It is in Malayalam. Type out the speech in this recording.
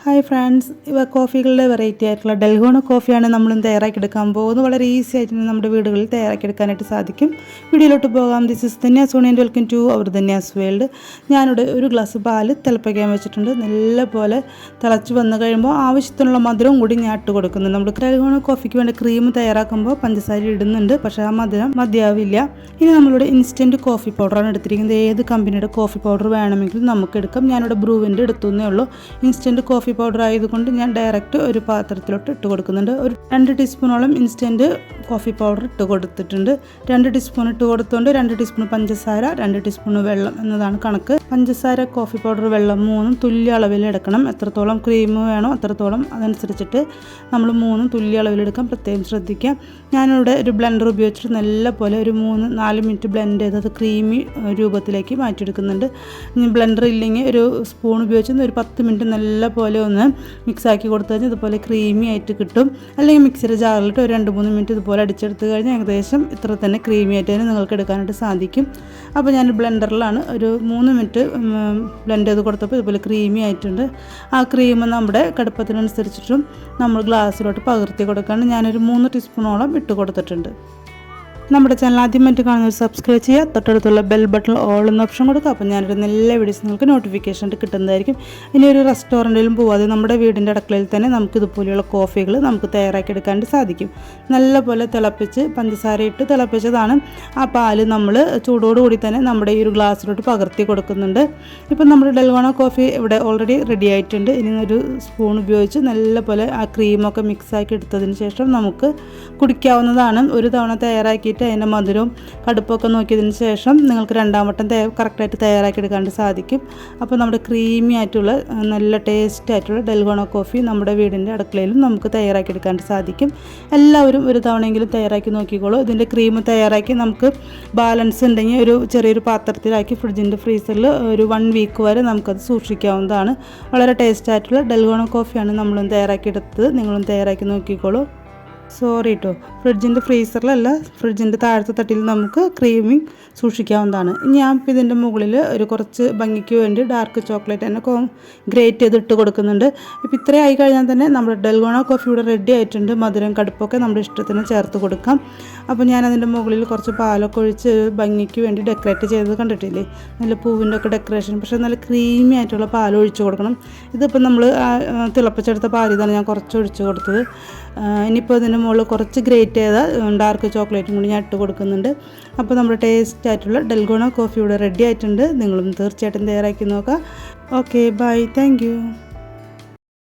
ഹായ് ഫ്രണ്ട്സ്, ഇവ കോഫികളുടെ വെറൈറ്റി ആയിട്ടുള്ള ഡൽഗോണ കോഫിയാണ് നമ്മളും തയ്യാറാക്കിയെടുക്കാൻ പോകുന്നത്. വളരെ ഈസി ആയിട്ട് നമ്മുടെ വീടുകളിൽ തയ്യാറാക്കിയെടുക്കാനായിട്ട് സാധിക്കും. വീഡിയോയിലോട്ട് പോകാം. This is Dhanya's Soni and welcome to our Dhanya's world. ഞാനിവിടെ ഒരു ഗ്ലാസ് പാല് തിളപ്പിക്കാൻ വെച്ചിട്ടുണ്ട്. നല്ലപോലെ തിളച്ച് വന്നു കഴിയുമ്പോൾ ആവശ്യത്തിനുള്ള മധുരവും കൂടി ഞാൻ ഇട്ട് കൊടുക്കുന്നുണ്ട്. നമ്മൾ ഡൽഗോണ കോഫിക്ക് വേണ്ട ക്രീം തയ്യാറാക്കുമ്പോൾ പഞ്ചസാര ഇടുന്നുണ്ട്, പക്ഷേ ആ മധുരം മതിയാവില്ല. ഇനി നമ്മളിവിടെ ഇൻസ്റ്റൻറ്റ് കോഫി പൗഡറാണ് എടുത്തിരിക്കുന്നത്. ഏത് കമ്പനിയുടെ കോഫി പൗഡർ വേണമെങ്കിലും നമുക്ക് എടുക്കാം. ഞാനിവിടെ ബ്രൂവിൻ്റെ എടുത്തുന്നേ ഉള്ളൂ. ഇൻസ്റ്റൻറ്റ് കോഫി പൗഡർ ആയതുകൊണ്ട് ഞാൻ ഡയറക്റ്റ് ഒരു പാത്രത്തിലോട്ട് ഇട്ട് കൊടുക്കുന്നുണ്ട്. ഒരു 2 ടീസ്പൂണോളം ഇൻസ്റ്റൻറ്റ് കോഫി പൗഡർ ഇട്ട് കൊടുത്തിട്ടുണ്ട്. 2 ടീസ്പൂൺ ഇട്ട് കൊടുത്തുകൊണ്ട് 2 ടീസ്പൂൺ പഞ്ചസാര, 2 ടീസ്പൂൺ വെള്ളം എന്നതാണ് കണക്ക്. പഞ്ചസാര, കോഫി പൗഡർ, വെള്ളം 3 തുല്യ അളവിൽ എടുക്കണം. എത്രത്തോളം ക്രീം വേണോ അത്രത്തോളം അതനുസരിച്ചിട്ട് നമ്മൾ 3 തുല്യ അളവിലെടുക്കാൻ പ്രത്യേകം ശ്രദ്ധിക്കാം. ഞാനിവിടെ ഒരു ബ്ലെൻഡർ ഉപയോഗിച്ചിട്ട് നല്ലപോലെ ഒരു 3-4 മിനിറ്റ് ബ്ലെൻഡ് ചെയ്ത് അത് ക്രീമി രൂപത്തിലേക്ക് മാറ്റിയെടുക്കുന്നുണ്ട്. ഇനി ബ്ലെൻഡർ ഇല്ലെങ്കിൽ ഒരു സ്പൂൺ ഉപയോഗിച്ച് ഒരു 10 മിനിറ്റ് നല്ലപോലെ ഒന്ന് മിക്സാക്കി കൊടുത്തു കഴിഞ്ഞാൽ ഇതുപോലെ ക്രീമി ആയിട്ട് കിട്ടും. അല്ലെങ്കിൽ മിക്സിയുടെ ജാറിലിട്ട് ഒരു 2-3 മിനിറ്റ് ഇതുപോലെ അടിച്ചെടുത്ത് കഴിഞ്ഞാൽ ഏകദേശം ഇത്ര തന്നെ ക്രീമി ആയിട്ട് തന്നെ നിങ്ങൾക്ക് എടുക്കാനായിട്ട് സാധിക്കും. അപ്പോൾ ഞാൻ ബ്ലെൻഡറിലാണ് ഒരു 3 മിനിറ്റ് ബ്ലെൻഡ് ചെയ്ത് കൊടുത്തപ്പോൾ ഇതുപോലെ ക്രീമി ആയിട്ടുണ്ട്. ആ ക്രീം നമ്മുടെ കടുപ്പത്തിനനുസരിച്ചിട്ടും നമ്മൾ ഗ്ലാസ്സിലോട്ട് പകർത്തി കൊടുക്കാണ്ട് ഞാനൊരു 3 ടീസ്പൂണോളം ഇട്ട് കൊടുത്തിട്ടുണ്ട്. നമ്മുടെ ചാനൽ ആദ്യമായിട്ട് കാണുന്നവർ സബ്സ്ക്രൈബ് ചെയ്യുക. തൊട്ടടുത്തുള്ള ബെൽ ബട്ടൺ ഓൾ എന്ന ഓപ്ഷൻ കൊടുക്കുക. അപ്പോൾ ഞാനിടുന്ന എല്ലാ വീഡിയോസും നിങ്ങൾക്ക് നോട്ടിഫിക്കേഷൻ കിട്ടുന്നതായിരിക്കും. ഇനി ഒരു റെസ്റ്റോറൻറ്റിലും പോവാതെ നമ്മുടെ വീടിൻ്റെ അടുക്കളയിൽ തന്നെ നമുക്ക് ഇതുപോലെയുള്ള കോഫികൾ നമുക്ക് തയ്യാറാക്കിയെടുക്കാൻ സാധിക്കും. നല്ലപോലെ തിളപ്പിച്ച് പഞ്ചസാര ഇട്ട് തിളപ്പിച്ചതാണ്. ആ പാല് നമ്മൾ ചൂടോടുകൂടി തന്നെ നമ്മുടെ ഈ ഒരു ഗ്ലാസ്സിലോട്ട് പകർത്തി കൊടുക്കുന്നുണ്ട്. ഇപ്പം നമ്മുടെ ഡൽഗോണ കോഫി ഇവിടെ ഓൾറെഡി റെഡി ആയിട്ടുണ്ട്. ഇനി ഒരു സ്പൂൺ ഉപയോഗിച്ച് നല്ലപോലെ ആ ക്രീമൊക്കെ മിക്സാക്കി എടുത്തതിന് ശേഷം നമുക്ക് കുടിക്കാവുന്നതാണ്. ഒരു തവണ തയ്യാറാക്കി അതിൻ്റെ മധുരവും കടുപ്പൊക്കെ നോക്കിയതിന് ശേഷം നിങ്ങൾക്ക് 2ാം വട്ടം കറക്റ്റായിട്ട് തയ്യാറാക്കിയെടുക്കാൻ സാധിക്കും. അപ്പോൾ നമ്മുടെ ക്രീമി ആയിട്ടുള്ള നല്ല ടേസ്റ്റ് ആയിട്ടുള്ള ഡൽഗോണ കോഫി നമ്മുടെ വീടിൻ്റെ അടുക്കളയിലും നമുക്ക് തയ്യാറാക്കിയെടുക്കാൻ സാധിക്കും. എല്ലാവരും ഒരു തവണയെങ്കിലും തയ്യാറാക്കി നോക്കിക്കോളൂ. ഇതിൻ്റെ ക്രീം തയ്യാറാക്കി നമുക്ക് ബാലൻസ് ഉണ്ടെങ്കിൽ ഒരു ചെറിയൊരു പാത്രത്തിലാക്കി ഫ്രിഡ്ജിൻ്റെ ഫ്രീസറിൽ ഒരു 1 വീക്ക് വരെ നമുക്കത് സൂക്ഷിക്കാവുന്നതാണ്. വളരെ ടേസ്റ്റ് ആയിട്ടുള്ള ഡൽഗോണ കോഫിയാണ് നമ്മളും തയ്യാറാക്കിയെടുത്തത്. നിങ്ങളും തയ്യാറാക്കി നോക്കിക്കോളൂ. സോറി കേട്ടോ, ഫ്രിഡ്ജിൻ്റെ ഫ്രീസറിലല്ല, ഫ്രിഡ്ജിൻ്റെ താഴത്തെ തട്ടിൽ നമുക്ക് ക്രീമിങ് സൂക്ഷിക്കാവുന്നതാണ്. ഞാൻ ഇപ്പോൾ ഇതിൻ്റെ മുകളിൽ ഒരു കുറച്ച് ഭംഗിക്ക് വേണ്ടി ഡാർക്ക് ചോക്ലേറ്റ് തന്നെ ഗ്രേറ്റ് ചെയ്തിട്ട് കൊടുക്കുന്നുണ്ട്. ഇപ്പോൾ ഇത്രയും ആയി കഴിഞ്ഞാൽ തന്നെ നമ്മുടെ ഡൽഗോണ കോഫി ഇവിടെ റെഡി ആയിട്ടുണ്ട്. മധുരം കടുപ്പൊക്കെ നമ്മുടെ ഇഷ്ടത്തിന് ചേർത്ത് കൊടുക്കാം. അപ്പോൾ ഞാനതിൻ്റെ മുകളിൽ കുറച്ച് പാലൊക്കെ ഒഴിച്ച് ഭംഗിക്ക് വേണ്ടി ഡെക്കറേറ്റ് ചെയ്തത് കണ്ടിട്ടില്ലേ, നല്ല പൂവിൻ്റെ ഒക്കെ ഡെക്കറേഷൻ. പക്ഷേ നല്ല ക്രീമി ആയിട്ടുള്ള പാൽ ഒഴിച്ച് കൊടുക്കണം. ഇതിപ്പോൾ നമ്മൾ തിളപ്പിച്ചെടുത്ത പാൽ ഇതാണ് ഞാൻ കുറച്ച് ഒഴിച്ച് കൊടുത്തത്. ഇനിയിപ്പോൾ ഇതിൻ്റെ മുകളിൽ കുറച്ച് ഗ്രേറ്റ് ചെയ്ത ഡാർക്ക് ചോക്ലേറ്റും കൂടി ഞാൻ ഇട്ട് കൊടുക്കുന്നുണ്ട്. അപ്പോൾ നമ്മുടെ ടേസ്റ്റ് ആയിട്ടുള്ള ഡൽഗോണ കോഫി ഇവിടെ റെഡി ആയിട്ടുണ്ട്. നിങ്ങളും തീർച്ചയായിട്ടും തയ്യാറാക്കി നോക്കുക. Okay, bye, thank U.